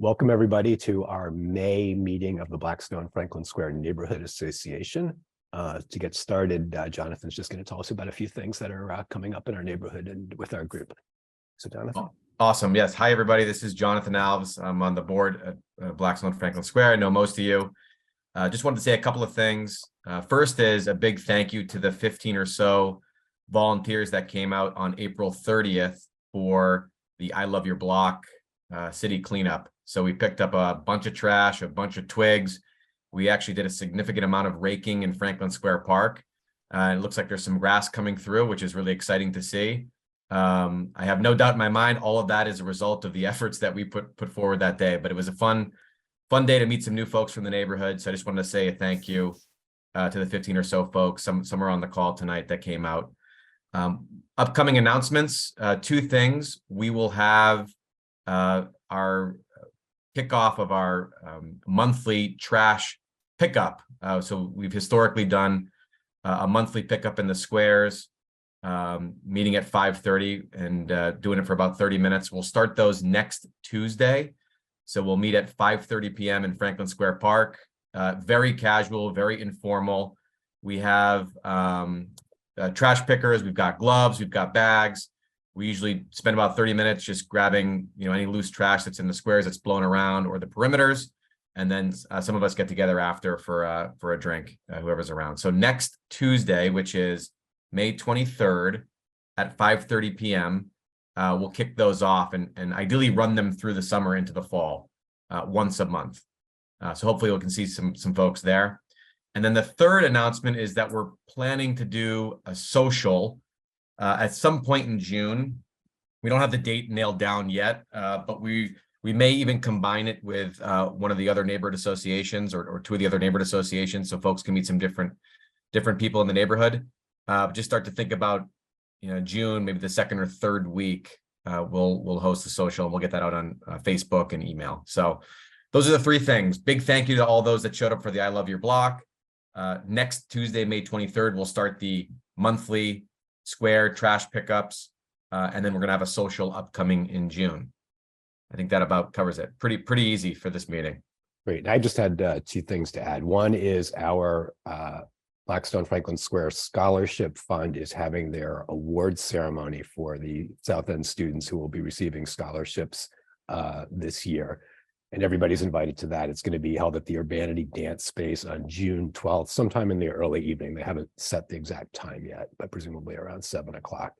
Welcome everybody to our May meeting of the Blackstone and Franklin Square Neighborhood Association. To get started, Jonathan's just going to tell us about a few things that are coming up in our neighborhood and with our group. So Jonathan. Awesome. Yes. Hi, everybody. This is Jonathan Alves. I'm on the board at Blackstone and Franklin Square. I know most of you. Just wanted to say a couple of things. First is a big thank you to the 15 or so volunteers that came out on April 30th for the I Love Your Block city cleanup. So we picked up a bunch of trash, a bunch of twigs. We actually did a significant amount of raking in Franklin Square Park. It looks like there's some grass coming through, which is really exciting to see. I have no doubt in my mind, all of that is a result of the efforts that we put forward that day. But it was a fun day to meet some new folks from the neighborhood. So I just wanted to say a thank you to the 15 or so folks. Some are on the call tonight that came out. Upcoming announcements, two things. We will have our kickoff of our monthly trash pickup. So we've historically done a monthly pickup in the squares, meeting at 5:30 and doing it for about 30 minutes. We'll start those next Tuesday. So we'll meet at 5:30 p.m. in Franklin Square Park. Very casual, very informal. We have trash pickers. We've got gloves. We've got bags. We usually spend about 30 minutes just grabbing, any loose trash that's in the squares that's blown around or the perimeters. And then some of us get together after for a drink, whoever's around. So next Tuesday, which is May 23rd at 5:30 p.m., we'll kick those off and ideally run them through the summer into the fall, once a month. So hopefully we can see some folks there. And then the third announcement is that we're planning to do a social at some point in June. We don't have the date nailed down yet, but we may even combine it with one of the other neighborhood associations or two of the other neighborhood associations, so folks can meet some different people in the neighborhood. Just start to think about, June, maybe the second or third week. We'll host a social and we'll get that out on Facebook and email. So those are the three things. Big thank you to all those that showed up for the I Love Your Block. Next Tuesday, May 23rd, we'll start the monthly square trash pickups, and then we're gonna have a social upcoming in June. I think that about covers it. Pretty easy for this meeting. Great. I just had two things to add. One is our Blackstone Franklin Square Scholarship Fund is having their award ceremony for the South End students who will be receiving scholarships this year. And everybody's invited to that. It's going to be held at the Urbanity Dance Space on June 12th, sometime in the early evening. They haven't set the exact time yet, but presumably around 7 o'clock.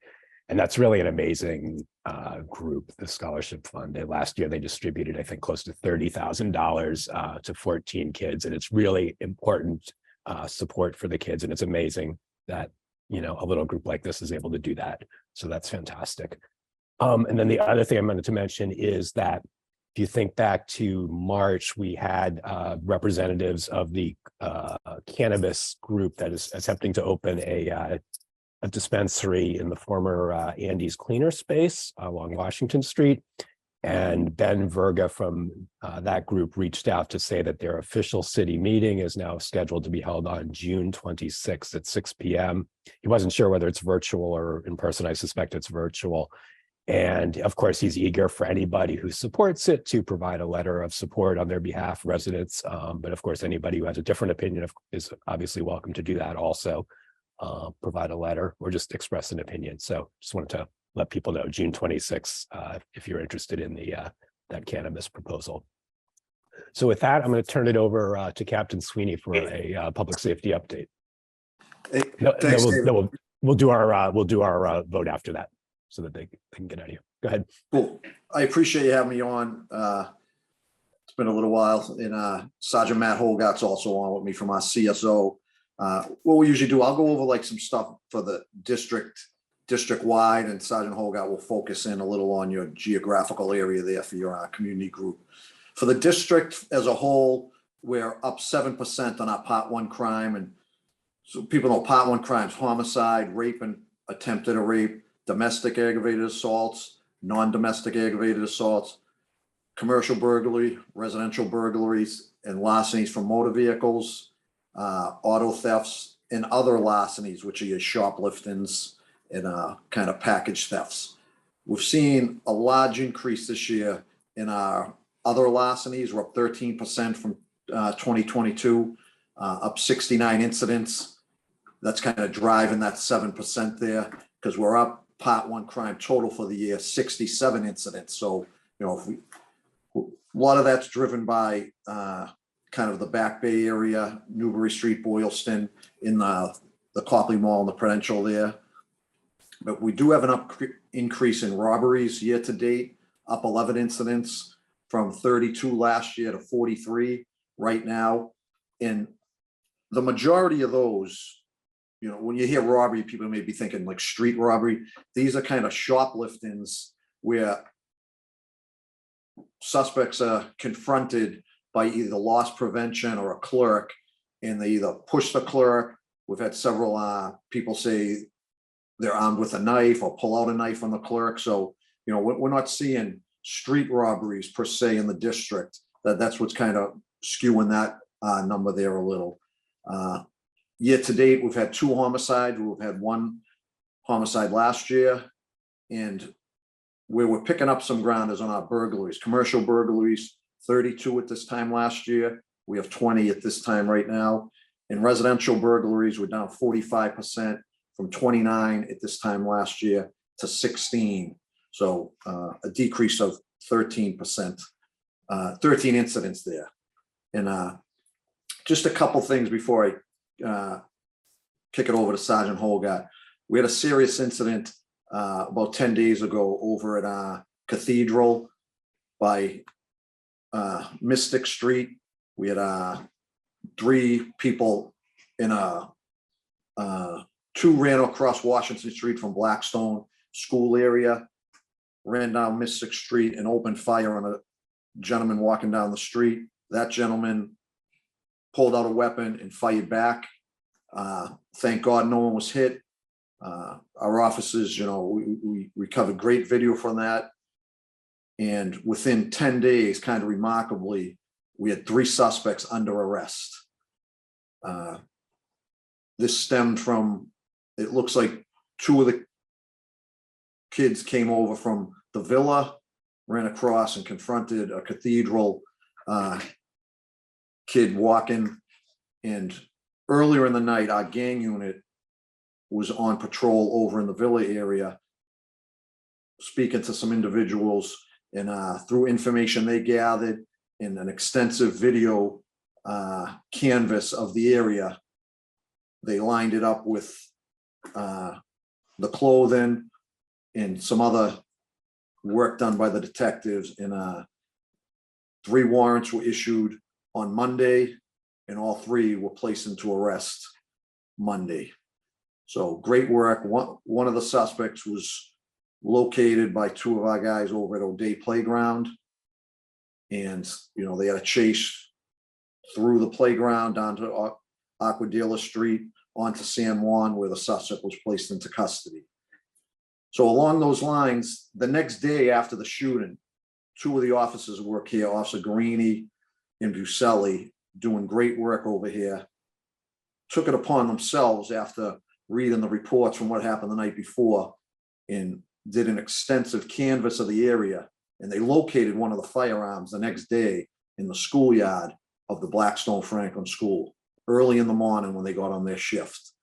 And that's really an amazing group, the Scholarship Fund. Last year, they distributed, I think, close to $30,000 to 14 kids. And it's really important support for the kids. And it's amazing that, a little group like this is able to do that. So that's fantastic. And then the other thing I wanted to mention is that if you think back to March, we had representatives of the cannabis group that is attempting to open a dispensary in the former Andy's Cleaner Space along Washington Street. And Ben Verga from that group reached out to say that their official city meeting is now scheduled to be held on June 26th at 6 p.m. He wasn't sure whether it's virtual or in person. I suspect it's virtual. And of course, he's eager for anybody who supports it to provide a letter of support on their behalf, residents. But of course, anybody who has a different opinion is obviously welcome to do that also, provide a letter or just express an opinion. So just wanted to let people know June 26th, if you're interested in that cannabis proposal. So with that, I'm going to turn it over to Captain Sweeney for a public safety update. Hey, thanks, we'll do our vote after that, so that they can get out of here. Go ahead. Cool. I appreciate you having me on. It's been a little while, and Sergeant Matt Hogardt's also on with me from our CSO. What we usually do, I'll go over like some stuff for the district-wide, and Sergeant Hogardt will focus in a little on your geographical area there for your community group. For the district as a whole, we're up 7% on our Part 1 crime. And so people know Part 1 crimes: homicide, rape and attempted rape, domestic aggravated assaults, non-domestic aggravated assaults, commercial burglary, residential burglaries, and larcenies from motor vehicles, auto thefts, and other larcenies, which are your shopliftings and kind of package thefts. We've seen a large increase this year in our Other larcenies were up 13% from 2022, up 69 incidents. That's kind of driving that 7% there, because we're up Part 1 crime total for the year, 67 incidents. So, you know, a lot of that's driven by kind of the Back Bay area, Newbury Street, Boylston, in the Copley Mall and the Prudential there. But we do have an increase in robberies year to date, up 11 incidents from 32 last year to 43 right now. And the majority of those, you know, when you hear robbery, people may be thinking like street robbery. These are kind of shopliftings where suspects are confronted by either loss prevention or a clerk, and they either push the clerk. We've had several people say they're armed with a knife or pull out a knife on the clerk. So, you know, we're not seeing street robberies per se in the district. That's what's kind of skewing that number there a little. Year to date, we've had 2 homicides. We've had 1 homicide last year, and where we're picking up some ground is on our burglaries. Commercial burglaries, 32 at this time last year. We have 20 at this time right now. In residential burglaries, we're down 45% from 29 at this time last year to 16. So a decrease of 13%, 13 incidents there. And just a couple things before I kick it over to Sergeant Hogardt. We had a serious incident about 10 days ago over at Cathedral by Mystic Street. We had 3 people in 2 ran across Washington Street from Blackstone school area, ran down Mystic Street and opened fire on a gentleman walking down the street. That gentleman pulled out a weapon and fired back. Thank God no one was hit. Our officers, you know, we recovered great video from that. And within 10 days, kind of remarkably, we had 3 suspects under arrest. This stemmed from, it looks like 2 of the kids came over from the Villa, ran across and confronted a Cathedral kid walking. And earlier in the night, our gang unit was on patrol over in the Villa area, speaking to some individuals, and through information they gathered in an extensive video canvas of the area, they lined it up with the clothing and some other work done by the detectives, and 3 warrants were issued on Monday, and all 3 were placed into arrest Monday. So great work. One of the suspects was located by 2 of our guys over at O'Day Playground. And, you know, they had a chase through the playground down to Aquadilla Street onto San Juan, where the suspect was placed into custody. So along those lines, the next day after the shooting, 2 of the officers who work here, Officer Guarini and Buscelli, doing great work over here, took it upon themselves after reading the reports from what happened the night before, and did an extensive canvass of the area. And they located one of the firearms the next day in the schoolyard of the Blackstone Franklin School, early in the morning when they got on their shift.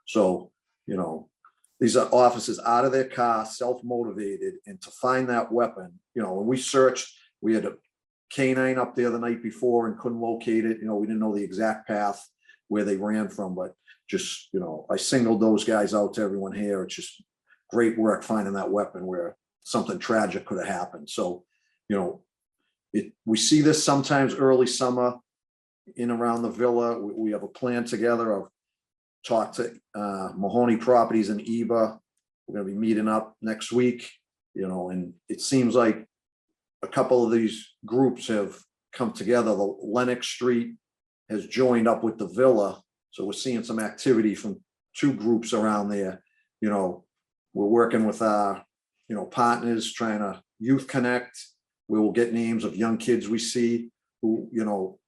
So, you know, these are officers out of their car, self-motivated, and to find that weapon, you know, when we searched, we had a canine up there the night before and couldn't locate it. You know, we didn't know the exact path where they ran from, but just, you know, I singled those guys out to everyone here. It's just great work finding that weapon where something tragic could have happened. So, you know, we see this sometimes early summer in around the Villa. We have a plan together. I've talked to Mahoney Properties in Eba. We're going to be meeting up next week, you know, and it seems like a couple of these groups have come together. The Lenox Street has joined up with the Villa. So we're seeing some activity from 2 groups around there. You know, we're working with our, you know, partners, trying to youth connect. We will get names of young kids we see who, you know,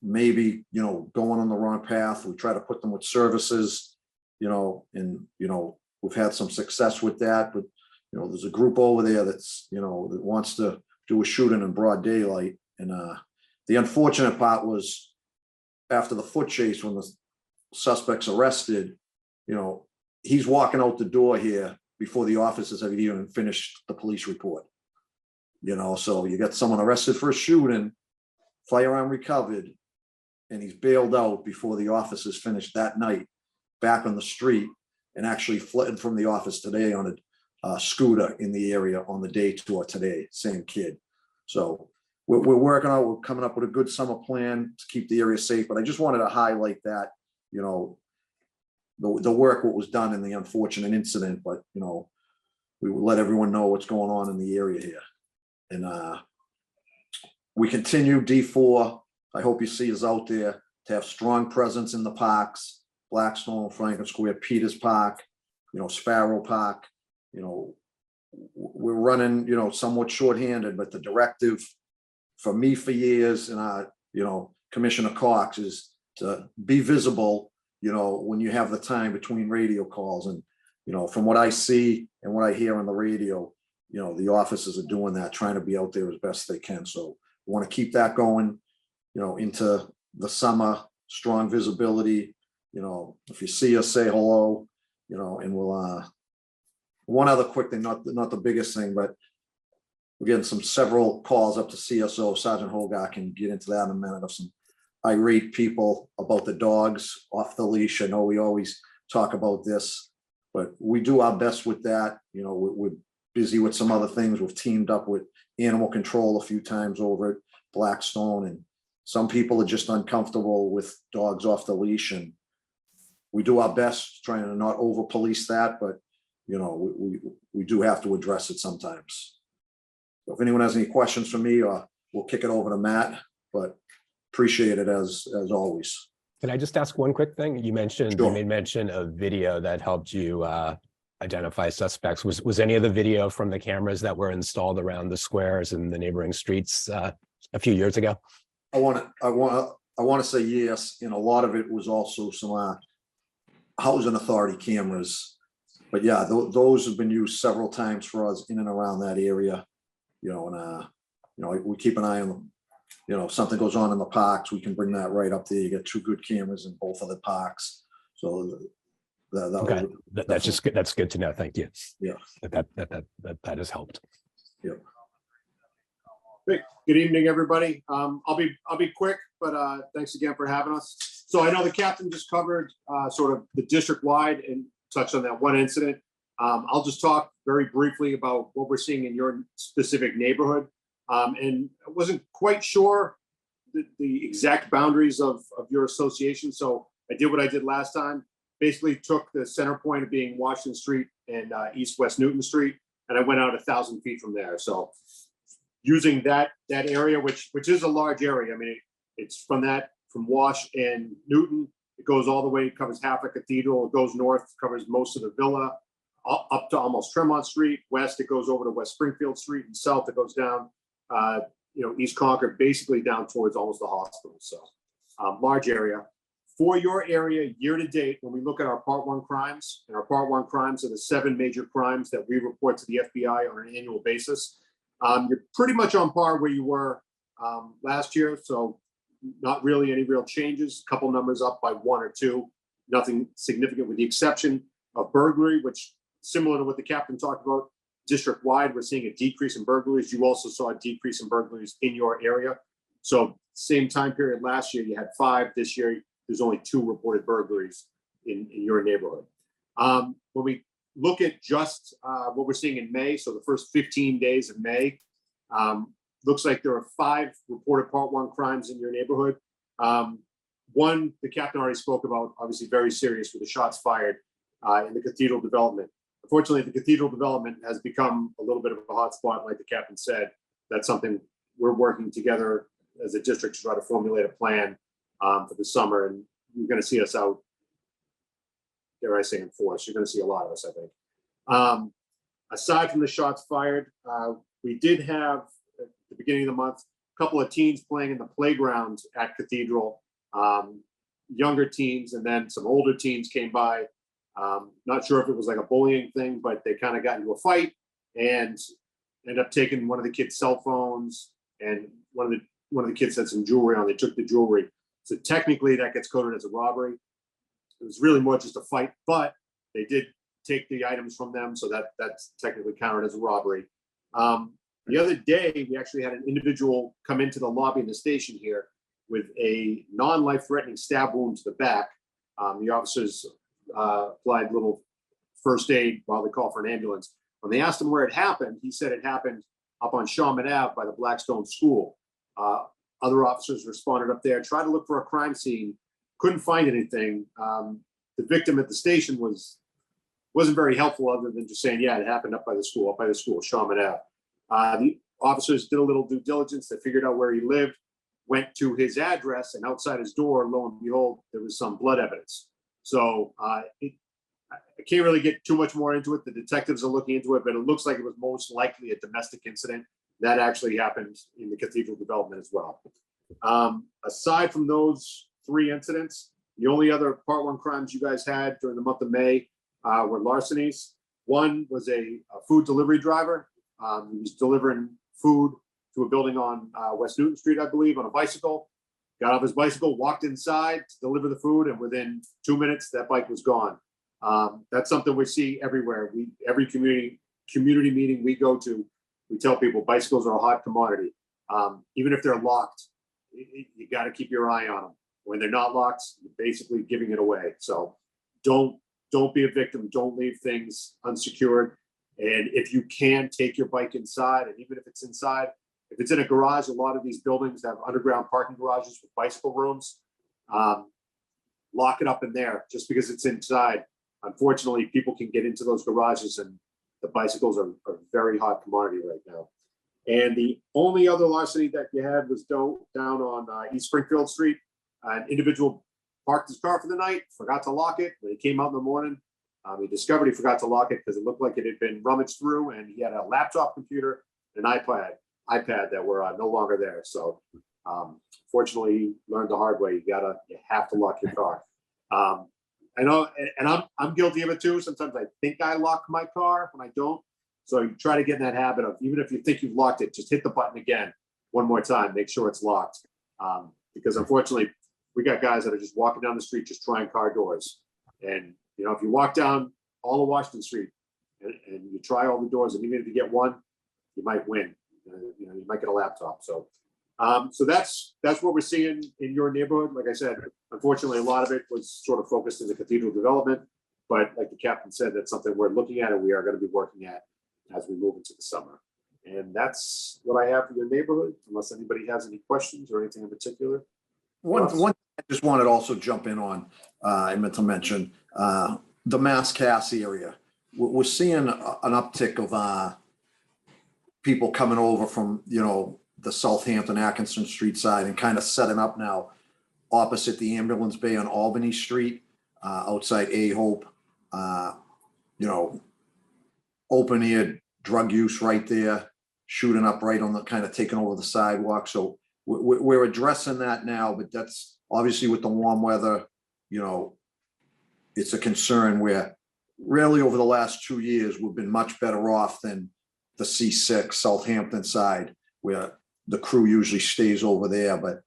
maybe, you know, going on the wrong path. We try to put them with services, you know, and, you know, we've had some success with that. But, you know, there's a group over there that's, you know, that wants to do a shooting in broad daylight. And the unfortunate part was after the foot chase, when the suspect's arrested, you know, he's walking out the door here before the officers have even finished the police report. You know, so you got someone arrested for a shooting, firearm recovered, and he's bailed out before the officers finished that night back on the street, and actually fled from the office today on a scooter in the area on the day tour today, same kid. So we're working out, we're coming up with a good summer plan to keep the area safe, but I just wanted to highlight that, you know, the work, what was done in the unfortunate incident, but, you know, we will let everyone know what's going on in the area here. And we continue D4. I hope you see us out there to have strong presence in the parks, Blackstone, Franklin Square, Peters Park, you know, Sparrow Park. You know, we're running, you know, somewhat shorthanded, but the directive for me for years and you know, Commissioner Cox is to be visible, you know, when you have the time between radio calls. And, you know, from what I see and what I hear on the radio, you know, the officers are doing that, trying to be out there as best they can. So we want to keep that going, you know, into the summer, strong visibility. You know, if you see us, say hello, you know, and we'll, one other quick thing, not the biggest thing, but we're getting several calls up to CSO. Sergeant Hogardt can get into that in a minute, of some irate people about the dogs off the leash. I know we always talk about this, but we do our best with that. You know, we're busy with some other things. We've teamed up with animal control a few times over at Blackstone, and some people are just uncomfortable with dogs off the leash, and we do our best trying to not over police that, but you know, we do have to address it sometimes. So if anyone has any questions for me, we'll kick it over to Matt, but appreciate it as always. Can I just ask one quick thing? You mentioned, Sure. You made mention of video that helped you identify suspects. Was any of the video from the cameras that were installed around the squares and the neighboring streets a few years ago? I want to say yes, and a lot of it was also some housing authority cameras. But yeah, those have been used several times for us in and around that area. You know, and you know, we keep an eye on them. You know, if something goes on in the parks, we can bring that right up there. You get 2 good cameras in both of the parks. So Okay, that's just good. That's good to know. Thank you. Yeah, that has helped. Yeah. Great. Good evening, everybody. I'll be quick, but thanks again for having us. So I know the captain just covered sort of the district-wide and touched on that one incident. I'll just talk very briefly about what we're seeing in your specific neighborhood. And I wasn't quite sure the exact boundaries of your association, so I did what I did last time. Basically took the center point of being Washington Street and East-West Newton Street, and I went out 1,000 feet from there. So using that area, which is a large area. I mean, it's from Wash and Newton. It goes all the way, covers half the cathedral. It goes north, covers most of the villa, up to almost Tremont Street. West, it goes over to West Springfield Street, and south, it goes down, you know, East Concord, basically down towards almost the hospital. So large area. For your area, year to date, when we look at our Part 1 crimes, and our Part 1 crimes are the 7 major crimes that we report to the FBI on an annual basis, you're pretty much on par where you were last year. So not really any real changes. A couple numbers up by 1 or 2, nothing significant with the exception of burglary, which similar to what the captain talked about, district-wide, we're seeing a decrease in burglaries. You also saw a decrease in burglaries in your area. So same time period last year, you had 5. This year, there's only 2 reported burglaries in your neighborhood. When we look at just what we're seeing in May, so the first 15 days of May, looks like there are 5 reported Part 1 crimes in your neighborhood. One, the captain already spoke about, obviously very serious with the shots fired in the cathedral development. Unfortunately, the cathedral development has become a little bit of a hot spot, like the captain said. That's something we're working together as a district to try to formulate a plan for the summer, and you're going to see us out, dare I say, in force. You're going to see a lot of us, I think. Aside from the shots fired, we did have, at the beginning of the month, a couple of teens playing in the playground at Cathedral, younger teens, and then some older teens came by. Not sure if it was like a bullying thing, but they kind of got into a fight, and ended up taking one of the kids' cell phones, and one of the kids had some jewelry on. They took the jewelry. So technically that gets coded as a robbery. It was really more just a fight, but they did take the items from them. So that's technically counted as a robbery. The other day, we actually had an individual come into the lobby in the station here with a non-life threatening stab wound to the back. The officers applied little first aid while they called for an ambulance. When they asked him where it happened, he said it happened up on Sharman Ave by the Blackstone School. Other officers responded up there, tried to look for a crime scene, couldn't find anything. The victim at the station wasn't very helpful, other than just saying, yeah, it happened up by the school, Sharman Ave. The officers did a little due diligence. They figured out where he lived, went to his address, and outside his door, lo and behold, there was some blood evidence. So I can't really get too much more into it. The detectives are looking into it, but it looks like it was most likely a domestic incident. That actually happened in the Cathedral development as well. Aside from those 3 incidents, the only other Part 1 crimes you guys had during the month of May were larcenies. One was a food delivery driver. He was delivering food to a building on West Newton Street, I believe, on a bicycle. Got off his bicycle, walked inside to deliver the food, and within 2 minutes, that bike was gone. That's something we see everywhere. Every community meeting we go to, we tell people bicycles are a hot commodity. Even if they're locked, you got to keep your eye on them. When they're not locked, you're basically giving it away. So don't be a victim. Don't leave things unsecured. And if you can, take your bike inside. And even if it's inside, if it's in a garage, a lot of these buildings have underground parking garages with bicycle rooms. Lock it up in there just because it's inside. Unfortunately, people can get into those garages, and the bicycles are a very hot commodity right now. And the only other larceny that you had was down on East Springfield Street. An individual parked his car for the night, forgot to lock it. When he came out in the morning, he discovered he forgot to lock it because it looked like it had been rummaged through, and he had a laptop computer, an iPad that were no longer there. So fortunately, he learned the hard way. You have to lock your car. I know, and I'm guilty of it too. Sometimes I think I lock my car when I don't. So you try to get in that habit of, even if you think you've locked it, just hit the button again one more time, make sure it's locked. Because unfortunately, we got guys that are just walking down the street just trying car doors. And if you walk down all of Washington Street and you try all the doors, and even if you get one, you might win. You might get a laptop. So that's what we're seeing in your neighborhood. Like I said, unfortunately, a lot of it was sort of focused in the Cathedral development, but like the captain said, that's something we're looking at and we are going to be working at as we move into the summer. And that's what I have for your neighborhood, unless anybody has any questions or anything in particular. One I just wanted to also jump in on, I meant to mention, the Mass Cass area. We're seeing an uptick of people coming over from, the Southampton Atkinson Street side and kind of setting up now opposite the ambulance bay on Albany Street, outside A-Hope, open air drug use right there, shooting up right on the kind of taking over the sidewalk. So we're addressing that now, but that's obviously with the warm weather, it's a concern where really over the last 2 years, we've been much better off than the C6 Southampton side, where the crew usually stays over there. But,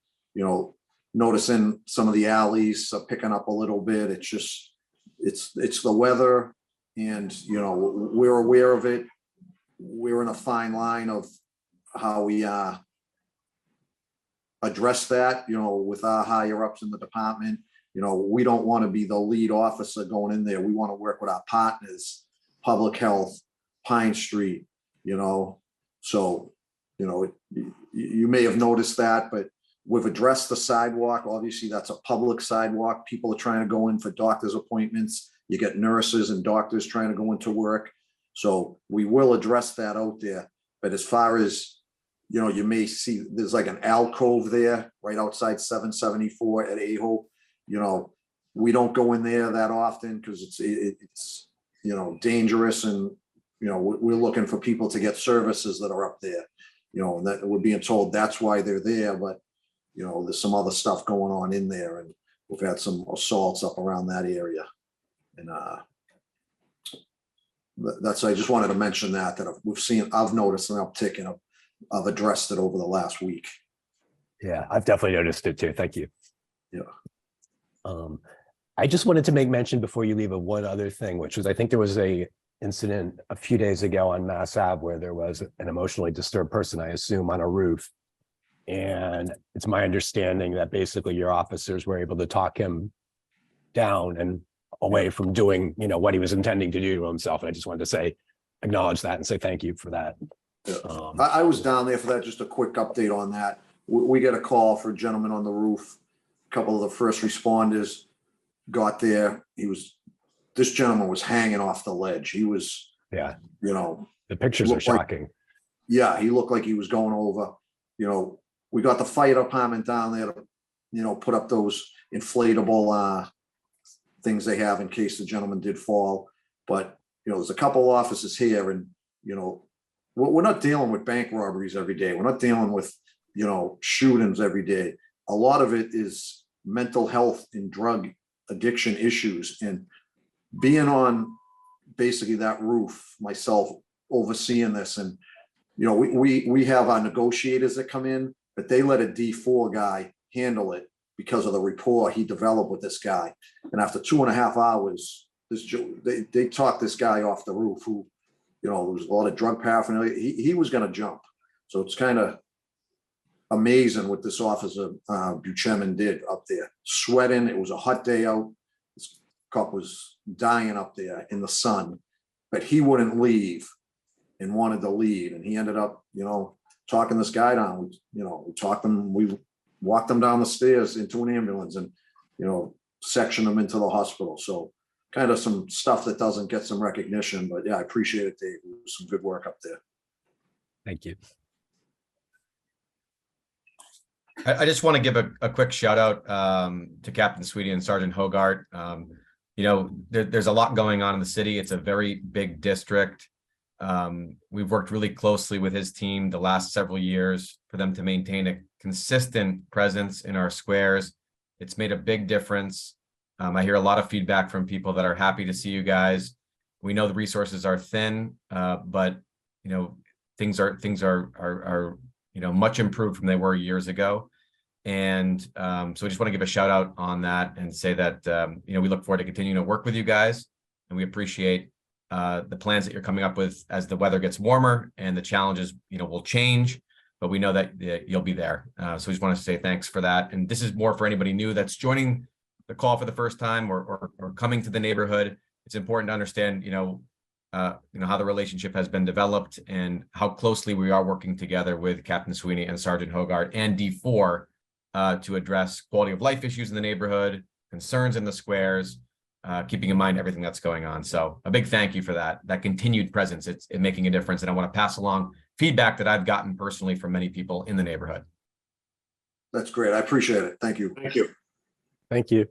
noticing some of the alleys are picking up a little bit. It's just, it's the weather, and, we're aware of it. We're in a fine line of how we address that, with our higher ups in the department. We don't want to be the lead officer going in there. We want to work with our partners, Public Health, Pine Street, so, you may have noticed that, but we've addressed the sidewalk. Obviously, that's a public sidewalk. People are trying to go in for doctor's appointments. You get nurses and doctors trying to go into work. So we will address that out there. But as far as, you may see there's like an alcove there right outside 774 at A-Hope. We don't go in there that often because it's dangerous, and we're looking for people to get services that are up there. And that we're being told that's why they're there, but there's some other stuff going on in there, and we've had some assaults up around that area. And that's, I just wanted to mention that I've noticed an uptick and I've addressed it over the last week. Yeah, I've definitely noticed it too. Thank you. Yeah. I just wanted to make mention before you leave of one other thing, which was I think there was a incident a few days ago on Mass Ave where there was an emotionally disturbed person, I assume, on a roof. And it's my understanding that basically your officers were able to talk him down and away from doing, what he was intending to do to himself. And I just wanted to acknowledge that and say thank you for that. Yeah. I was down there for that. Just a quick update on that. We got a call for a gentleman on the roof. A couple of the first responders got there. This gentleman was hanging off the ledge. He was, yeah, the pictures are shocking. He looked like he was going over. We got the fire department down there to, put up those inflatable things they have in case the gentleman did fall. But, there's a couple officers here and, we're not dealing with bank robberies every day. We're not dealing with, shootings every day. A lot of it is mental health and drug addiction issues, and being on basically that roof, myself overseeing this, and we have our negotiators that come in, but they let a D4 guy handle it because of the rapport he developed with this guy. And after 2.5 hours, they talked this guy off the roof who, there was a lot of drug paraphernalia. He was going to jump. So it's kind of amazing what this officer Buchanan did up there. Sweating. It was a hot day out. This cop was dying up there in the sun, but he wouldn't leave and wanted to leave. And he ended up, talking this guy down. We walked him down the stairs into an ambulance and, sectioned him into the hospital. So kind of some stuff that doesn't get some recognition, but yeah, I appreciate it, Dave. It was some good work up there. Thank you. I just want to give a quick shout out to Captain Sweeney and Sergeant Hogardt. There's a lot going on in the city. It's a very big district. We've worked really closely with his team the last several years for them to maintain a consistent presence in our squares. It's made a big difference. I hear a lot of feedback from people that are happy to see you guys. We know the resources are thin, but things are much improved from they were years ago. And so I just want to give a shout out on that and say that we look forward to continuing to work with you guys, and we appreciate the plans that you're coming up with as the weather gets warmer and the challenges will change, but we know that you'll be there. So we just want to say thanks for that. And this is more for anybody new that's joining the call for the first time or coming to the neighborhood. It's important to understand how the relationship has been developed and how closely we are working together with Captain Sweeney and Sergeant Hogardt and D4 to address quality of life issues in the neighborhood, concerns in the squares, keeping in mind everything that's going on. So a big thank you for that continued presence. It's making a difference. And I want to pass along feedback that I've gotten personally from many people in the neighborhood. That's great. I appreciate it. Thank you. Thank you. Thank you.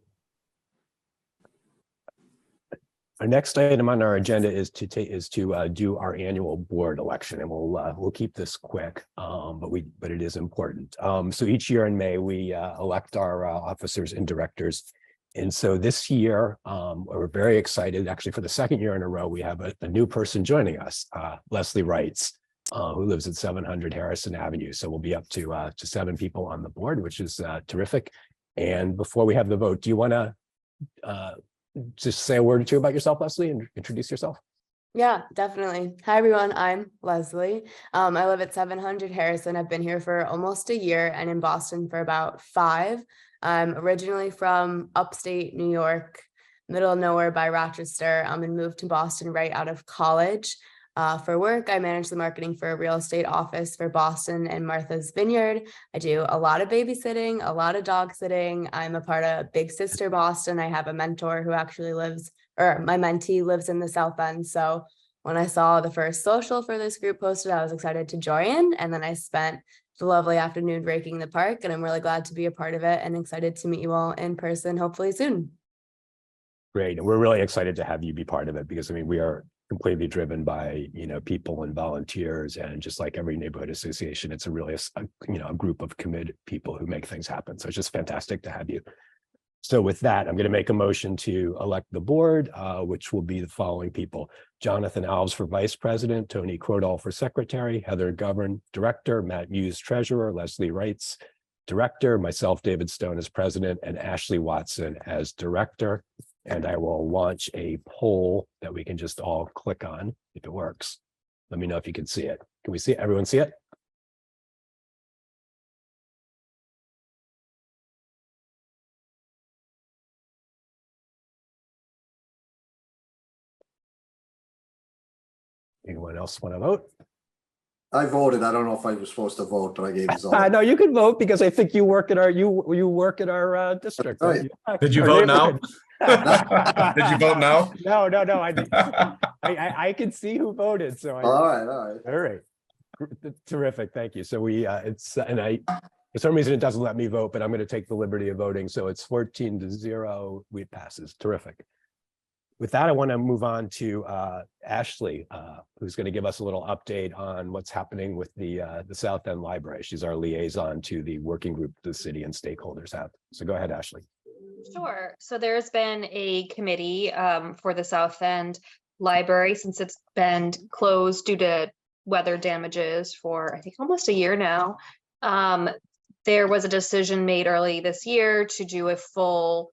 Our next item on our agenda is to do our annual board election, and we'll keep this quick, but it is important. So each year in May we elect our officers and directors, and so this year we're very excited. Actually, for the second year in a row, we have a new person joining us, Leslie Wrights, who lives at 700 Harrison Avenue. So we'll be up to 7 people on the board, which is terrific. And before we have the vote, do you want to just say a word or two about yourself, Leslie, and introduce yourself? Yeah, definitely. Hi, everyone. I'm Leslie. I live at 700 Harrison. I've been here for almost a year and in Boston for about 5. I'm originally from upstate New York, middle of nowhere by Rochester, and moved to Boston right out of college. For work, I manage the marketing for a real estate office for Boston and Martha's Vineyard. I do a lot of babysitting, a lot of dog sitting. I'm a part of Big Sister Boston. I have a mentor who actually my mentee lives in the South End. So when I saw the first social for this group posted, I was excited to join. And then I spent the lovely afternoon raking the park, and I'm really glad to be a part of it and excited to meet you all in person, hopefully soon. Great. And we're really excited to have you be part of it because, we are completely driven by, people and volunteers, and just like every neighborhood association, it's a really, a group of committed people who make things happen. So it's just fantastic to have you. So with that, I'm going to make a motion to elect the board, which will be the following people: Jonathan Alves for vice president, Tony Crodall for secretary, Heather Govern, director, Matt Muse, treasurer, Leslie Wrights, director, myself, David Stone, as president, and Ashley Watson as director. And I will launch a poll that we can just all click on if it works. Let me know if you can see it. Can we see it? Everyone see it? Anyone else want to vote? I voted. I don't know if I was supposed to vote, but I gave you all. No, you can vote because I think you work at our work at our district. Right. Did you Our vote now? neighborhood. Did you vote now? No. I can see who voted. So All right. all right. Terrific. Thank you. So we for some reason it doesn't let me vote, but I'm going to take the liberty of voting. So it's 14-0. It passes. Terrific. With that, I want to move on to Ashley, who's going to give us a little update on what's happening with the South End Library. She's our liaison to the working group the city and stakeholders have. So go ahead, Ashley. Sure. So there's been a committee for the South End Library since it's been closed due to weather damages for, I think, almost a year now. There was a decision made early this year to do a full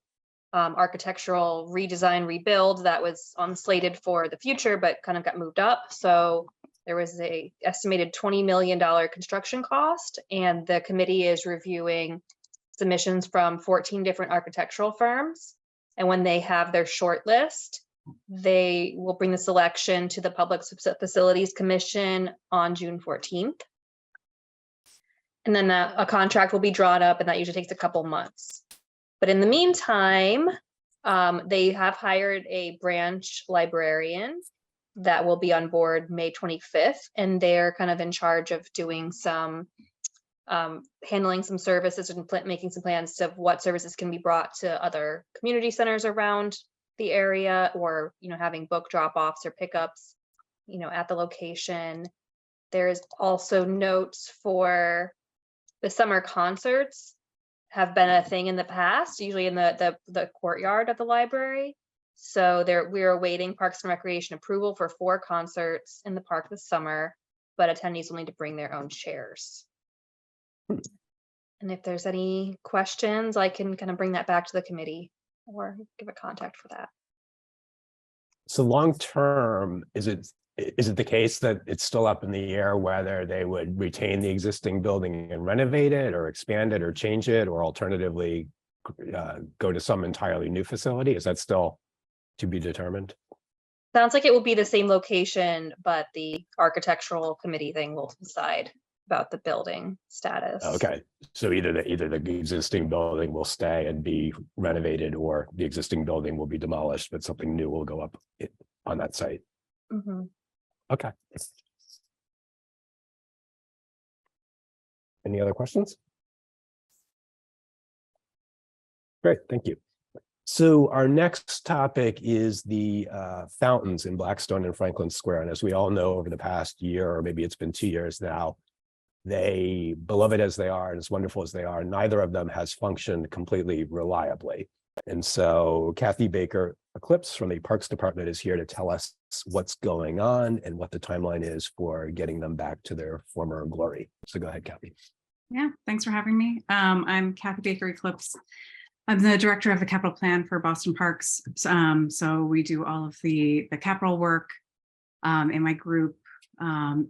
architectural redesign rebuild that was slated for the future, but kind of got moved up. So there was a estimated $20 million construction cost, and the committee is reviewing submissions from 14 different architectural firms. And when they have their short list, they will bring the selection to the Public Facilities Commission on June 14th. And then a contract will be drawn up, and that usually takes a couple months. But in the meantime, they have hired a branch librarian that will be on board May 25th, and they're kind of in charge of doing some handling some services and making some plans of what services can be brought to other community centers around the area, or having book drop-offs or pickups at the location. There's also notes for the summer concerts have been a thing in the past, usually in the courtyard of the library. So we're awaiting Parks and Recreation approval for 4 concerts in the park this summer, but attendees will need to bring their own chairs. And if there's any questions, I can kind of bring that back to the committee or give a contact for that. So long term, is it the case that it's still up in the air whether they would retain the existing building and renovate it or expand it or change it, or alternatively go to some entirely new facility? Is that still to be determined? Sounds like it will be the same location, but the architectural committee thing will decide about the building status. Okay, so either the existing building will stay and be renovated, or the existing building will be demolished, but something new will go up on that site. Mm-hmm. Okay. Any other questions? Great, thank you. So our next topic is the fountains in Blackstone and Franklin Square. And as we all know, over the past year, or maybe it's been 2 years now, they, beloved as they are and as wonderful as they are, neither of them has functioned completely reliably. And so Cathy Baker-Eclipse from the Parks Department is here to tell us what's going on and what the timeline is for getting them back to their former glory. So go ahead, Cathy. Yeah, thanks for having me. I'm Cathy Baker-Eclipse. I'm the director of the capital plan for Boston Parks. So we do all of the capital work in my group,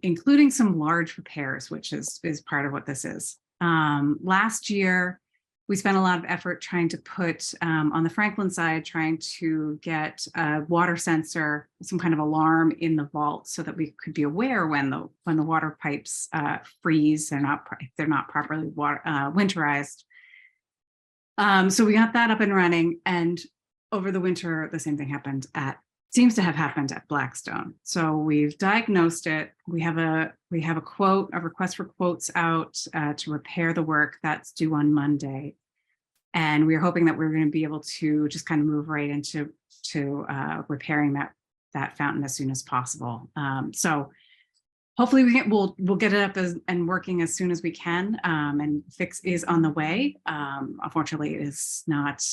including some large repairs, which is part of what this is. Last year, we spent a lot of effort trying to put on the Franklin side, trying to get a water sensor, some kind of alarm in the vault, so that we could be aware when the water pipes freeze. If they're not properly winterized. So we got that up and running, and over the winter, the same thing seems to have happened at Blackstone. So we've diagnosed it. We have a request for quotes out to repair the work that's due on Monday. And we're hoping that we're going to be able to just kind of move right into repairing that fountain as soon as possible. So hopefully we'll get it up and working as soon as we can. And fix is on the way. Unfortunately, it is not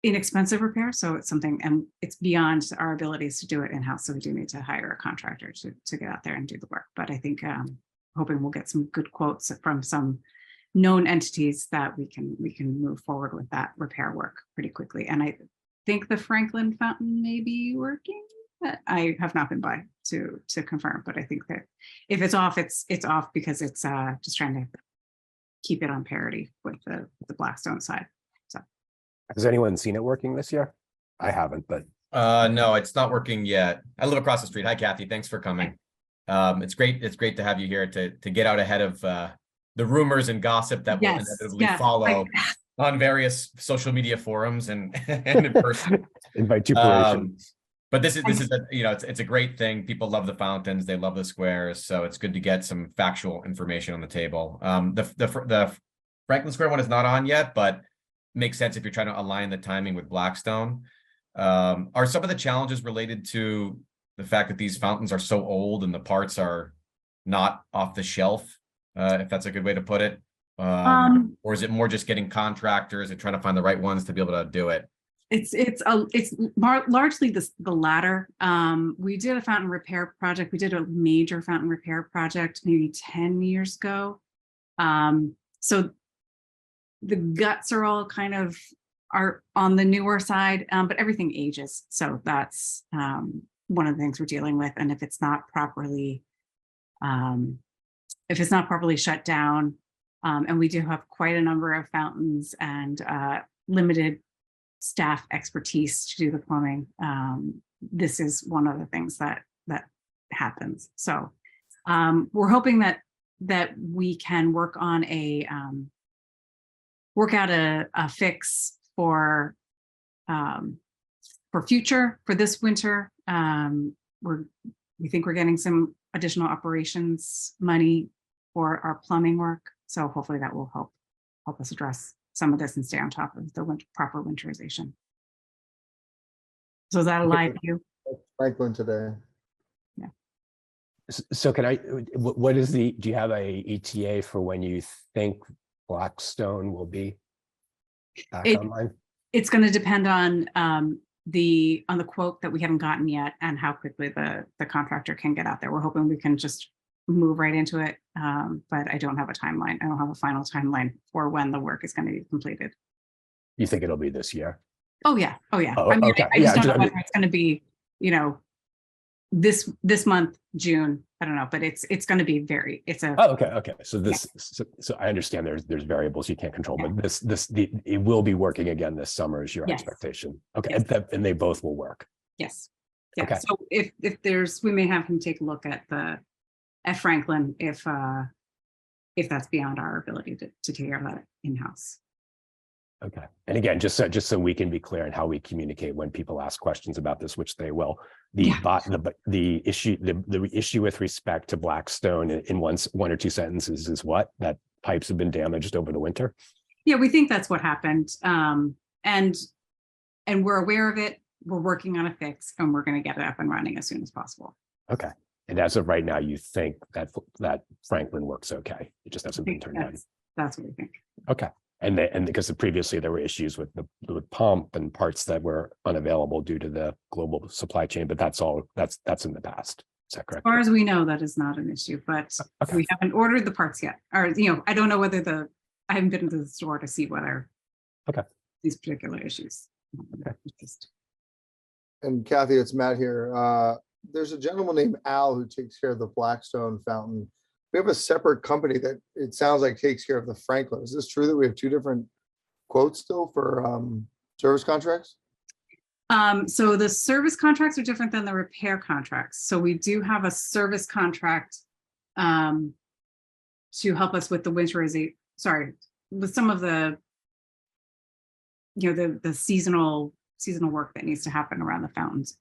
inexpensive repair, so it's something, and it's beyond our abilities to do it in-house. So we do need to hire a contractor to get out there and do the work. But I think hoping we'll get some good quotes from some known entities that we can move forward with that repair work pretty quickly. And I think the Franklin fountain may be working. I have not been by to confirm, but I think that if it's off, it's off because it's just trying to keep it on parity with the Blackstone side. So Has anyone seen it working this year? I haven't, but No, it's not working yet. I live across the street. Hi, Cathy. Thanks for coming. It's great to have you here to get out ahead of the rumors and gossip that will inevitably follow on various social media forums and in person. Invite you operations. But this is it's a great thing. People love the fountains, they love the squares, so it's good to get some factual information on the table. The Franklin Square one is not on yet, but makes sense if you're trying to align the timing with Blackstone. Are some of the challenges related to the fact that these fountains are so old and the parts are not off the shelf, if that's a good way to put it? Or is it more just getting contractors and trying to find the right ones to be able to do it? It's largely the latter. We did a fountain repair project. We did a major fountain repair project maybe 10 years ago. So the guts are all kind of are on the newer side, but everything ages. So that's one of the things we're dealing with. And if it's not properly shut down, and we do have quite a number of fountains and limited staff expertise to do the plumbing, this is one of the things that happens. So we're hoping that we can work on work out a fix for future, for this winter. We think we're getting some additional operations money for our plumbing work. So hopefully that will help us address some of this and stay on top of the proper winterization. So is that a live view? Franklin today. Yeah. So what is do you have a ETA for when you think Blackstone will be back online? It's going to depend on the quote that we haven't gotten yet and how quickly the contractor can get out there. We're hoping we can just move right into it, but I don't have a timeline. I don't have a final timeline for when the work is going to be completed. You think it'll be this year? Oh yeah. Oh yeah. Oh, I mean, okay. I just don't know whether it's going to be, this month, June. I don't know, but it's going to be okay. So so I understand there's variables you can't control, but it will be working again this summer is your expectation. Okay. Yes. And they both will work. Yes. Yeah. Okay. So if we may have him take a look at Franklin if that's beyond our ability to take care of that in-house. Okay. And again, just so we can be clear in how we communicate when people ask questions about this, which they will, the issue with respect to Blackstone in one or two sentences is what? That pipes have been damaged over the winter? Yeah, we think that's what happened. And we're aware of it. We're working on a fix and we're going to get it up and running as soon as possible. Okay. And as of right now, you think that Franklin works okay? It just hasn't been turned on. That's what we think. Okay. And because previously there were issues with the pump and parts that were unavailable due to the global supply chain, but that's in the past. Is that correct? As far as we know, that is not an issue, but we haven't ordered the parts yet. Or, I don't know whether I haven't been to the store to see whether these particular issues. Okay. And Cathy, it's Matt here. There's a gentleman named Al who takes care of the Blackstone fountain. We have a separate company that it sounds like takes care of the Franklin. Is this true that we have two different quotes still for service contracts? So the service contracts are different than the repair contracts. So we do have a service contract to help us with the winterization. Sorry, with some of the the seasonal work that needs to happen around the fountains.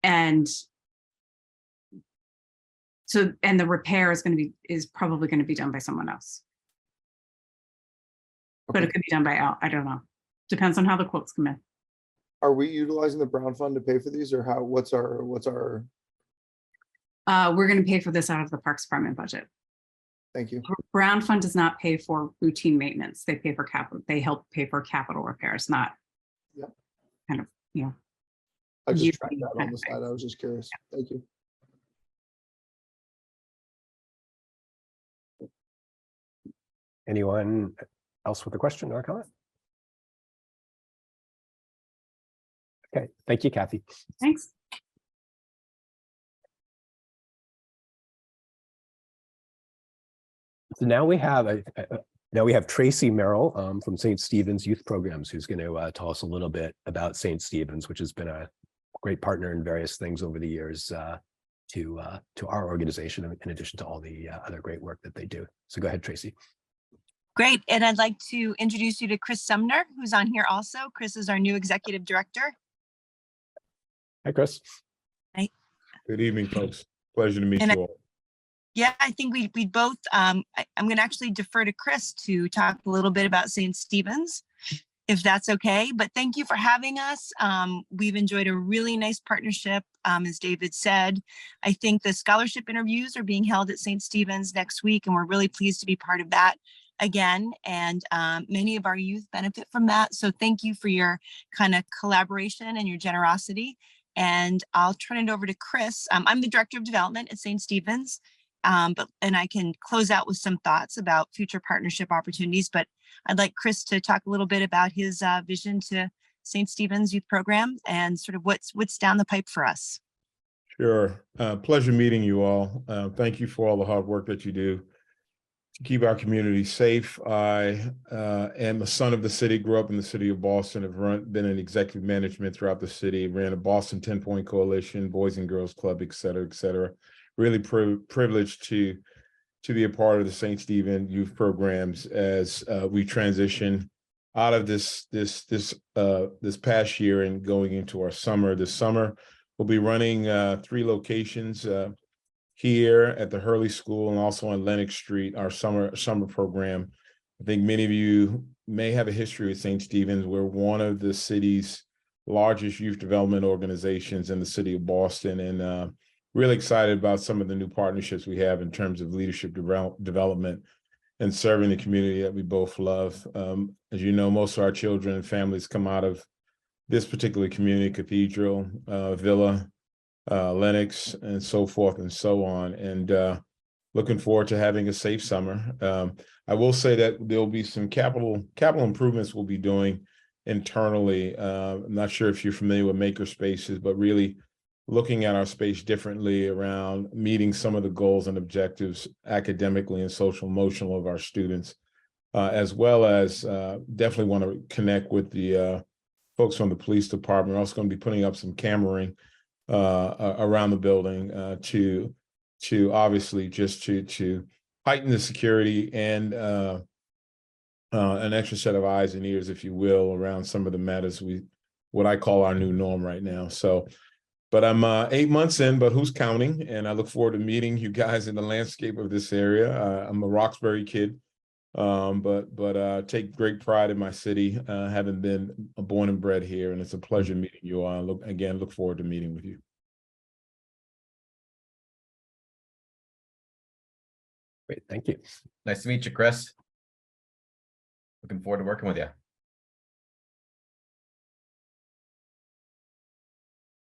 And the repair is probably going to be done by someone else. But it could be done by Al. I don't know. Depends on how the quotes come in. Are we utilizing the Brown Fund to pay for these, or what's our We're going to pay for this out of the Parks Department budget. Thank you. Brown Fund does not pay for routine maintenance. They pay for capital. They help pay for capital repairs, not Yep. kind of, you know. I just yearly tried that kind on the of thing. side. I was just curious. Thank you. Anyone else with a question or a comment? Okay, thank you, Cathy. Thanks. So now we have Tracey Merrill from St. Stephen's Youth Programs, who's going to tell us a little bit about St. Stephen's, which has been a great partner in various things over the years to our organization, in addition to all the other great work that they do. So go ahead, Tracey. Great. And I'd like to introduce you to Chris Sumner, who's on here also. Chris is our new executive director. Hi, Chris. Good evening, folks. Pleasure to meet And you all. Yeah, I think we both, I'm going to actually defer to Chris to talk a little bit about St. Stephen's, if that's okay. But thank you for having us. We've enjoyed a really nice partnership, as David said. I think the scholarship interviews are being held at St. Stephen's next week, and we're really pleased to be part of that again. And many of our youth benefit from that. So thank you for your kind of collaboration and your generosity. And I'll turn it over to Chris. I'm the Director of Development at St. Stephen's. And I can close out with some thoughts about future partnership opportunities, but I'd like Chris to talk a little bit about his vision to St. Stephen's Youth Program and sort of what's down the pipe for us. Sure. Pleasure meeting you all. Thank you for all the hard work that you do to keep our community safe. I am a son of the city, grew up in the city of Boston, have been in executive management throughout the city, ran a Boston 10-Point Coalition, Boys and Girls Club, et cetera, et cetera. Really privileged to be a part of the St. Stephen youth programs as we transition out of this past year and going into our summer. This summer, we'll be running 3 locations here at the Hurley School and also on Lenox Street, our summer program. I think many of you may have a history with St. Stephen's. We're one of the city's largest youth development organizations in the city of Boston, and really excited about some of the new partnerships we have in terms of leadership development and serving the community that we both love. As you know, most of our children and families come out of this particular community, Cathedral, Villa, Lenox, and so forth and so on. And looking forward to having a safe summer. I will say that there'll be some capital improvements we'll be doing internally. I'm not sure if you're familiar with maker spaces, but really looking at our space differently around meeting some of the goals and objectives academically and social emotional of our students, as well as definitely want to connect with the folks from the police department. We're also going to be putting up some cammering around the building to obviously just to heighten the security and an extra set of eyes and ears, if you will, around some of the matters what I call our new norm right now. So, but I'm 8 months in, but who's counting? And I look forward to meeting you guys in the landscape of this area. I'm a Roxbury kid, but take great pride in my city, having been born and bred here. And it's a pleasure meeting you all. Look forward to meeting with you. Great, thank you. Nice to meet you, Chris. Looking forward to working with you.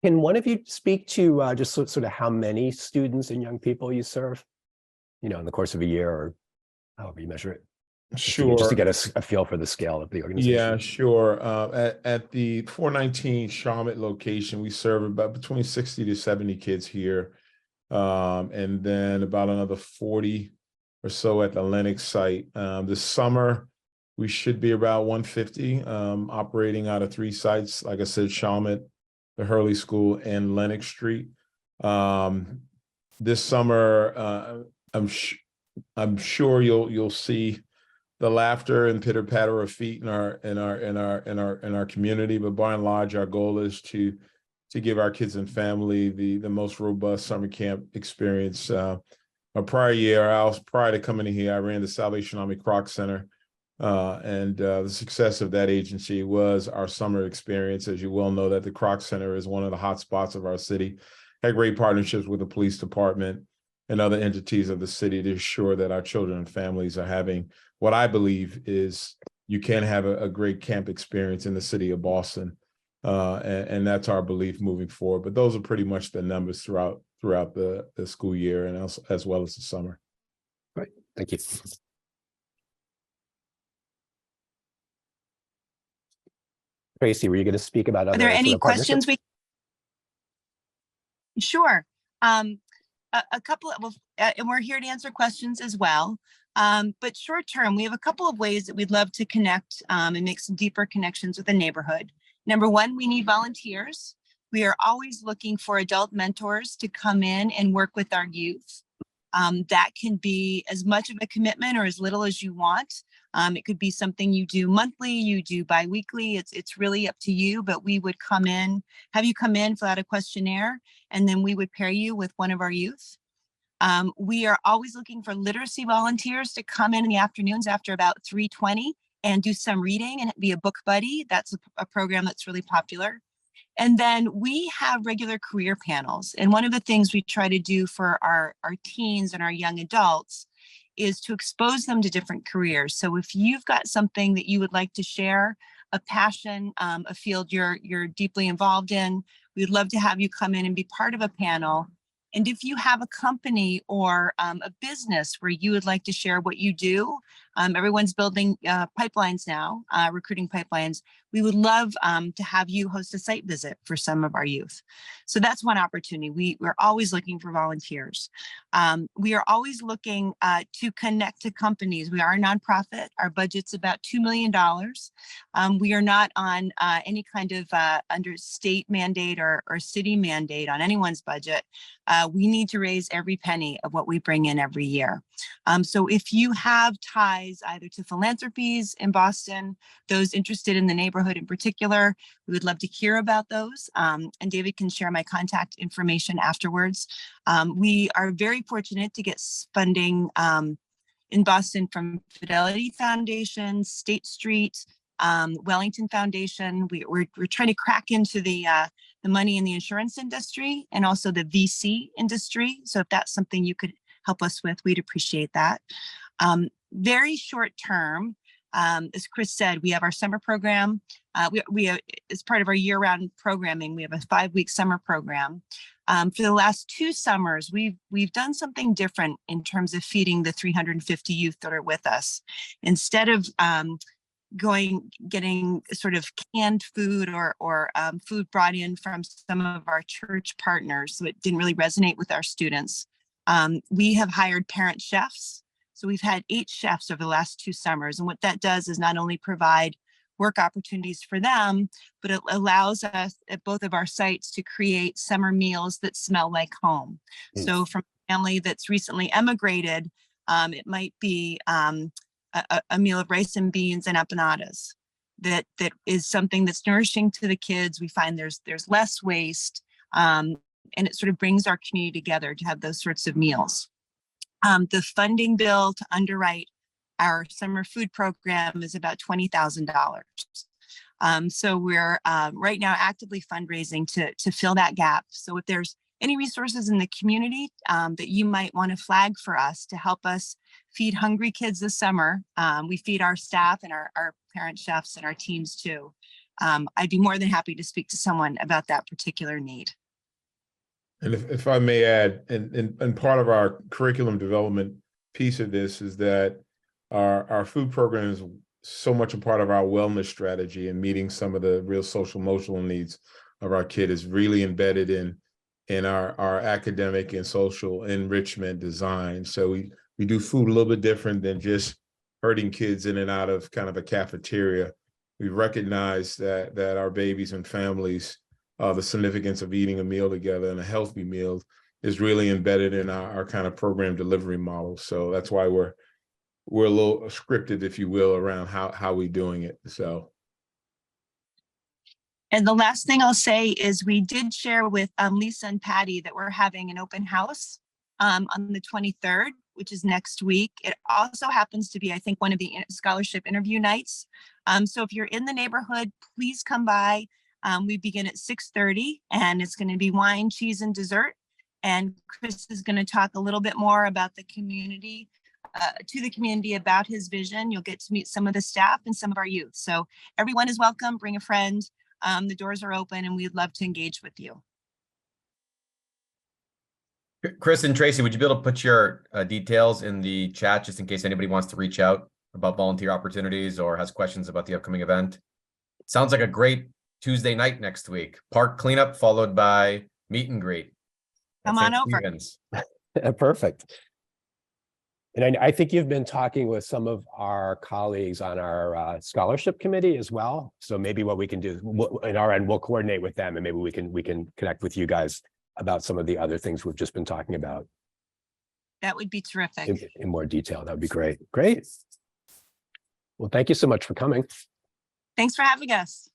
Can one of you speak to just sort of how many students and young people you serve, in the course of a year or however you measure it? Sure. Just to get a feel for the scale of the organization. Yeah, sure. At the 419 Charlotte location, we serve about between 60 to 70 kids here. And then about another 40 or so at the Lenox site. This summer, we should be about 150 operating out of 3 sites. Like I said, Charlotte, the Hurley School, and Lenox Street. This summer, I'm sure you'll see the laughter and pitter patter of feet in our community. But by and large, our goal is to give our kids and family the most robust summer camp experience. Prior to coming in here, I ran the Salvation Army Croc Center. And the success of that agency was our summer experience. As you well know, that the Croc Center is one of the hot spots of our city. had great partnerships with the police department and other entities of the city to ensure that our children and families are having what I believe is you can have a great camp experience in the city of Boston. And that's our belief moving forward. But those are pretty much the numbers throughout the school year and as well as the summer. Right. Thank you. Tracey, were you going to speak about other? Are there any sort of questions partnerships? Sure. A couple of, and we're here to answer questions as well. But short term, we have a couple of ways that we'd love to connect and make some deeper connections with the neighborhood. Number one, we need volunteers. We are always looking for adult mentors to come in and work with our youth. That can be as much of a commitment or as little as you want. It could be something you do monthly, you do bi-weekly. It's really up to you, but we would come in, have you come in, fill out a questionnaire, and then we would pair you with one of our youth. We are always looking for literacy volunteers to come in the afternoons after about 3:20 and do some reading and be a book buddy. That's a program that's really popular. And then we have regular career panels. And one of the things we try to do for our teens and our young adults is to expose them to different careers. So if you've got something that you would like to share, a passion, a field you're deeply involved in, we'd love to have you come in and be part of a panel. And if you have a company or a business where you would like to share what you do, everyone's building pipelines now, recruiting pipelines. We would love to have you host a site visit for some of our youth. So that's one opportunity. We're always looking for volunteers. We are always looking to connect to companies. We are a nonprofit. Our budget's about $2 million. We are not on any kind of under state mandate or city mandate on anyone's budget. We need to raise every penny of what we bring in every year. So if you have ties either to philanthropies in Boston, those interested in the neighborhood in particular, we would love to hear about those. And David can share my contact information afterwards. We are very fortunate to get funding in Boston from Fidelity Foundation, State Street, Wellington Foundation. We're trying to crack into the money in the insurance industry and also the VC industry. So if that's something you could help us with, we'd appreciate that. Very short term, as Chris said, we have our summer program. We as part of our year-round programming, we have a 5-week summer program. For the last 2 summers, we've done something different in terms of feeding the 350 youth that are with us. Instead of getting sort of canned food or food brought in from some of our church partners, so it didn't really resonate with our students. We have hired parent chefs. So we've had 8 chefs over the last 2 summers. And what that does is not only provide work opportunities for them, but it allows us at both of our sites to create summer meals that smell like home. So from a family that's recently emigrated, it might be a meal of rice and beans and empanadas. That is something that's nourishing to the kids. We find there's less waste, and it sort of brings our community together to have those sorts of meals. The funding bill to underwrite our summer food program is about $20,000. So we're right now actively fundraising to fill that gap. So if there's any resources in the community that you might want to flag for us to help us feed hungry kids this summer, we feed our staff and our parent chefs and our teams too. I'd be more than happy to speak to someone about that particular need. And if I may add, and part of our curriculum development piece of this is that our food program is so much a part of our wellness strategy, and meeting some of the real social emotional needs of our kid is really embedded in our academic and social enrichment design. So we do food a little bit different than just herding kids in and out of kind of a cafeteria. We recognize that our babies and families, the significance of eating a meal together and a healthy meal is really embedded in our kind of program delivery model. So that's why we're a little scripted, if you will, around how we're doing it. So. And the last thing I'll say is we did share with Lisa and Patty that we're having an open house on the 23rd, which is next week. It also happens to be, I think, one of the scholarship interview nights. So if you're in the neighborhood, please come by. We begin at 6:30 and it's going to be wine, cheese, and dessert. And Chris is going to talk a little bit more about the community, to the community about his vision. You'll get to meet some of the staff and some of our youth. So everyone is welcome. Bring a friend. The doors are open and we'd love to engage with you. Chris and Tracy, would you be able to put your details in the chat just in case anybody wants to reach out about volunteer opportunities or has questions about the upcoming event? Sounds like a great Tuesday night next week. Park cleanup followed by meet and greet. Come on over. Perfect. And I think you've been talking with some of our colleagues on our scholarship committee as well. So maybe what we can do in our end, we'll coordinate with them and maybe we can connect with you guys about some of the other things we've just been talking about. That would be terrific. In more detail. That would be great. Great. Well, thank you so much for coming. Thanks for having us.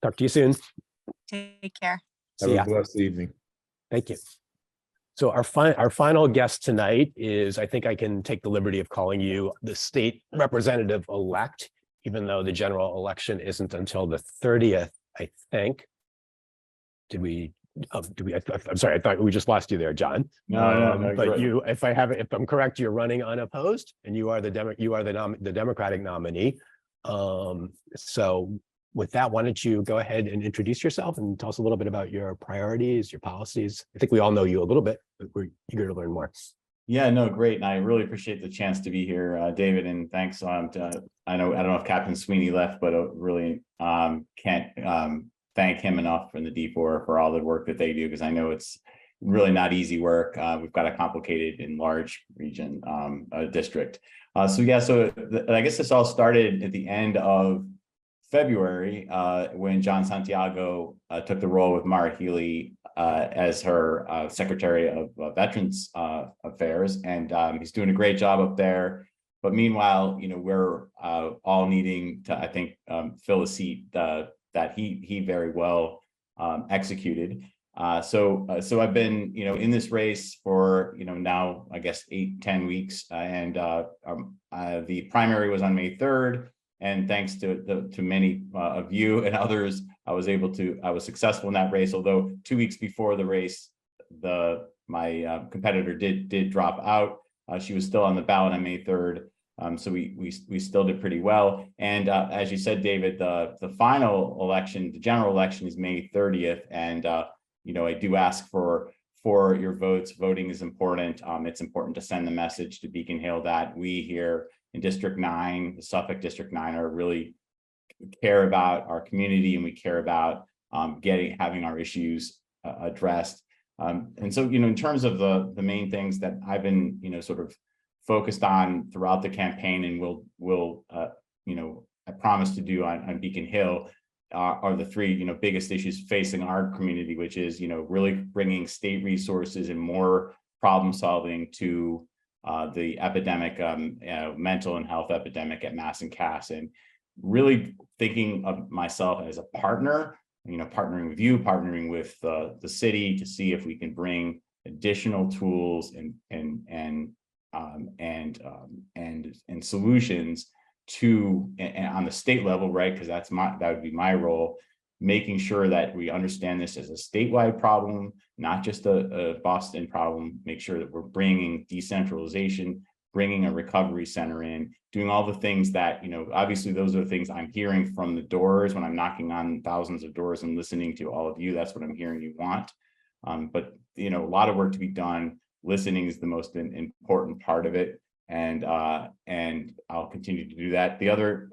Talk to you soon. Take care. Have a blessed evening. Thank you. So our final guest tonight is, I think I can take the liberty of calling you the state representative-elect, even though the general election isn't until the 30th, I think. I'm sorry, I thought we just lost you there, John. No, but you, if I'm correct, you're running unopposed and you are the Democratic nominee. So with that, why don't you go ahead and introduce yourself and tell us a little bit about your priorities, your policies. I think we all know you a little bit, but we're eager to learn more. Yeah, no, great. And I really appreciate the chance to be here, David, and thanks. I don't know if Captain Sweeney left, but really can't thank him enough from the D4 for all the work that they do, because I know it's really not easy work. We've got a complicated and large region district. So I guess this all started at the end of February when John Santiago took the role with Mara Healy as her Secretary of Veterans Affairs, and he's doing a great job up there. But meanwhile, we're all needing to, I think, fill a seat that he very well executed. So I've been, in this race for, now I guess 8-10 weeks, and the primary was on May 3rd. And thanks to many of you and others, I was successful in that race. Although 2 weeks before the race, my competitor did drop out. She was still on the ballot on May 3rd. So we still did pretty well. And as you said, David, the final election, the general election, is May 30th. And I do ask for your votes. Voting is important. It's important to send the message to Beacon Hill that we here in District 9, the Suffolk District 9, are really care about our community, and we care about having our issues addressed. And so, in terms of the main things that I've been, sort of focused on throughout the campaign, and will I promise to do on Beacon Hill, are the three, biggest issues facing our community, which is, really bringing state resources and more problem solving to the epidemic, mental and health epidemic at Mass and Cass, and really thinking of myself as a partner, partnering with you, partnering with the city to see if we can bring additional tools and solutions on the state level, right? Because that would be my role, making sure that we understand this as a statewide problem, not just a Boston problem. Make sure that we're bringing decentralization, bringing a recovery center in, doing all the things that, obviously those are the things I'm hearing from the doors when I'm knocking on thousands of doors and listening to all of you. That's what I'm hearing you want. But, a lot of work to be done. Listening is the most important part of it. And I'll continue to do that. The other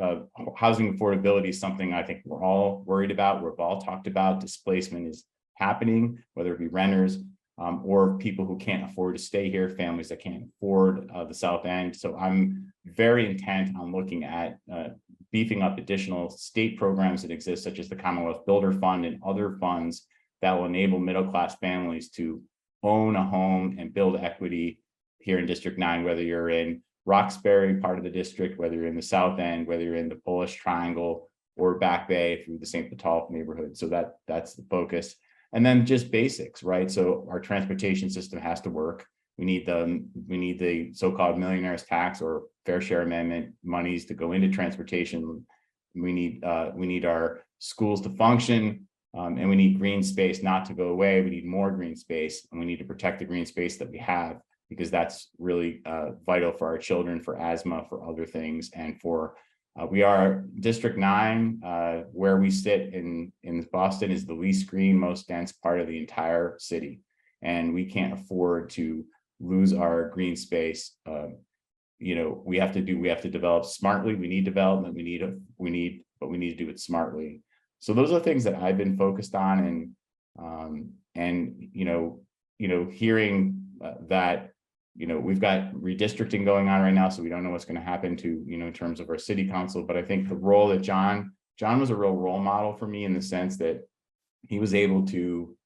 housing affordability is something I think we're all worried about. We've all talked about. Displacement is happening, whether it be renters or people who can't afford to stay here, families that can't afford the South End. So I'm very intent on looking at beefing up additional state programs that exist, such as the Commonwealth Builder Fund and other funds that will enable middle-class families to own a home and build equity here in District 9, whether you're in Roxbury part of the district, whether you're in the South End, whether you're in the Polish Triangle or Back Bay through the St. Botolph neighborhood. So that's the focus. And then just basics, right? So our transportation system has to work. We need the so-called millionaire's tax or fair share amendment monies to go into transportation, we need our schools to function, and we need green space not to go away. We need more green space, and we need to protect the green space that we have, because that's really vital for our children, for asthma, for other things, and for we are District 9, where we sit in Boston, is the least green, most dense part of the entire city, and we can't afford to lose our green space. You know, we have to develop smartly. We need development. But we need to do it smartly. So those are things that I've been focused on, and hearing that. We've got redistricting going on right now, so we don't know what's going to happen to, in terms of our city council. But I think the role that John was a real role model for me, in the sense that he was able to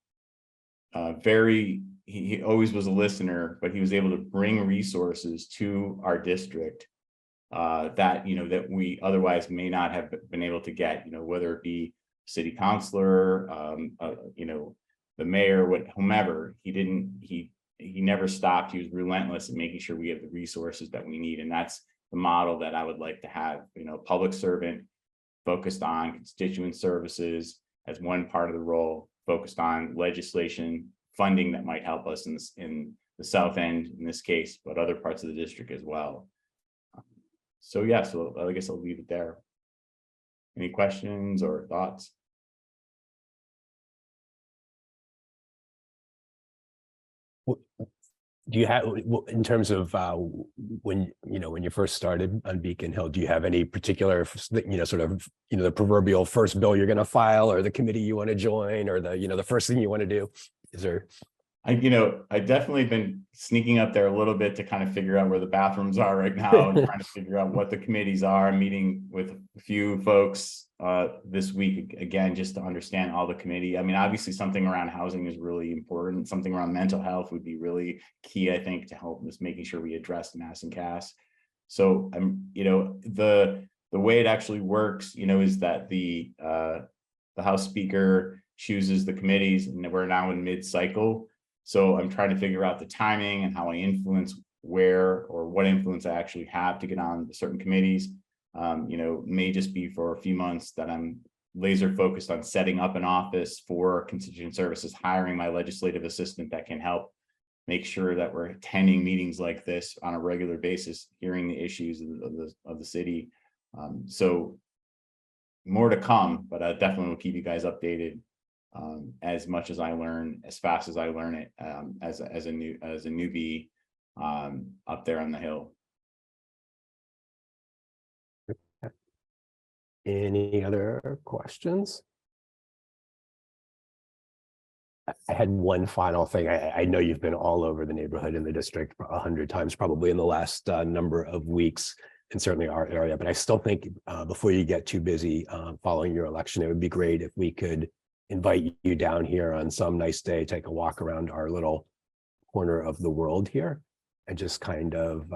he always was a listener, but he was able to bring resources to our district that we otherwise may not have been able to get, whether it be city councilor, the mayor, whomever. He never stopped. He was relentless in making sure we have the resources that we need. And that's the model that I would like to have, public servant focused on constituent services as one part of the role, focused on legislation, funding that might help us in the South End in this case, but other parts of the district as well. So yeah, so I guess I'll leave it there. Any questions or thoughts? Do you have, in terms of when you first started on Beacon Hill, do you have any particular, the proverbial first bill you're going to file, or the committee you want to join, or the first thing you want to do? Is there? I definitely been sneaking up there a little bit to kind of figure out where the bathrooms are right now, and trying to figure out what the committees are. I'm meeting with a few folks this week, again, just to understand all the committee. I mean, obviously something around housing is really important. Something around mental health would be really key, I think, to help us making sure we address mass and CAS. So the way it actually works, is that the House Speaker chooses the committees, and we're now in mid-cycle. So I'm trying to figure out the timing and how I influence where, or what influence I actually have to get on certain committees. May just be for a few months that I'm laser focused on setting up an office for constituent services, hiring my legislative assistant that can help make sure that we're attending meetings like this on a regular basis, hearing the issues of the city. So more to come, but I definitely will keep you guys updated. As much as I learn, as fast as I learn it, as a newbie up there on the Hill. Any other questions? I had one final thing. I know you've been all over the neighborhood in the district 100 times, probably in the last number of weeks, and certainly our area. But I still think before you get too busy following your election, it would be great if we could invite you down here on some nice day, take a walk around our little corner of the world here, and just kind of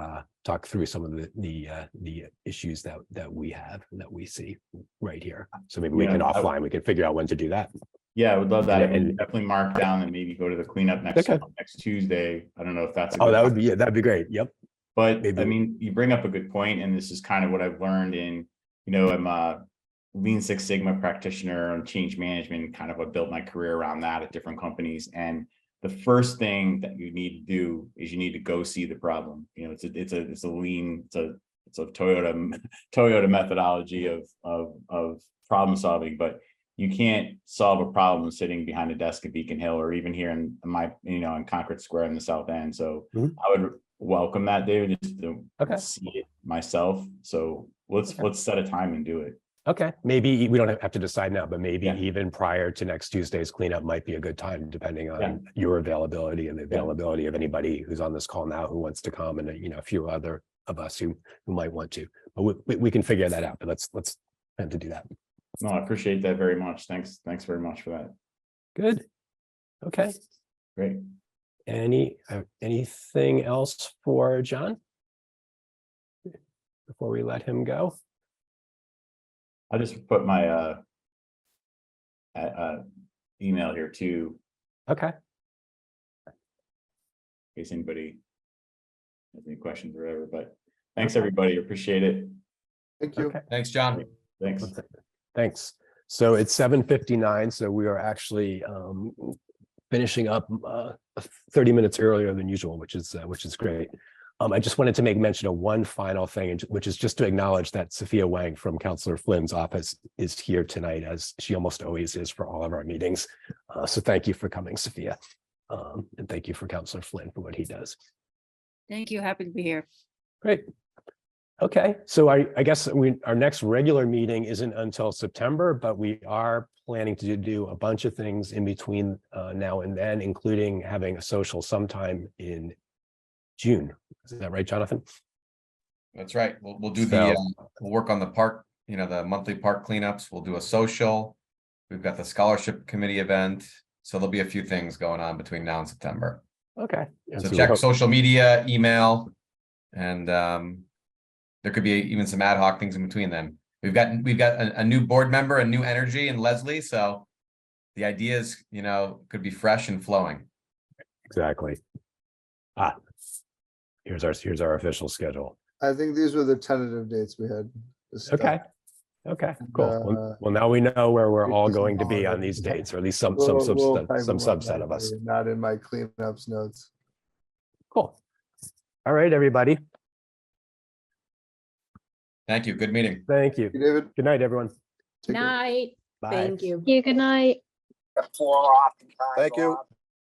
talk through some of the issues that we have and that we see right here. So maybe we can offline, we can figure out when to do that. Yeah, I would love that. And definitely mark down and maybe go to the cleanup next Tuesday. I don't know if that's that'd be great. Yep. But maybe. I mean, you bring up a good point, and this is kind of what I've learned in, I'm a Lean Six Sigma practitioner on change management, kind of what built my career around that at different companies. And the first thing that you need to do is you need to go see the problem. It's a Toyota methodology of problem solving, but you can't solve a problem sitting behind a desk at Beacon Hill, or even here in on Concord Square in the South End. So I would welcome that, David, just to see it myself. So let's set a time and do it. Okay, maybe we don't have to decide now, but maybe even prior to next Tuesday's cleanup might be a good time, depending on your availability and the availability of anybody who's on this call now who wants to come, and a few other of us who might want to. But we can figure that out. But let's plan to do that. No, I appreciate that very much. Thanks very much for that. Good. Okay. Great. Anything else for John before we let him go? I just put my email here too. Okay. In case anybody has any questions or whatever, but thanks everybody. Appreciate it. Thank you. Thanks, John. Thanks. Thanks. So it's 7:59, so we are actually finishing up 30 minutes earlier than usual, which is great. I just wanted to make mention of one final thing, which is just to acknowledge that Sophia Wang from Councillor Flynn's office is here tonight, as she almost always is for all of our meetings. So thank you for coming, Sophia. And thank you for Councillor Flynn for what he does. Thank you. Happy to be here. Great. Okay, so I guess our next regular meeting isn't until September, but we are planning to do a bunch of things in between now and then, including having a social sometime in June. Is that right, Jonathan? That's right. We'll do we'll work on the park, the monthly park cleanups. We'll do a social. We've got the scholarship committee event. So there'll be a few things going on between now and September. Okay. So check social media, email, and there could be even some ad hoc things in between then. We've got a new board member, a new energy in Leslie. So the ideas, could be fresh and flowing. Exactly. Here's our official schedule. I think these were the tentative dates we had. Okay. Okay, cool. Well, now we know where we're all going to be on these dates, or at least some subset of us. Not in my cleanups notes. Cool. All right, everybody. Thank you. Good meeting. Thank you. David. Good night, everyone. Night. Bye. Thank you. Yeah, good night. Thank you.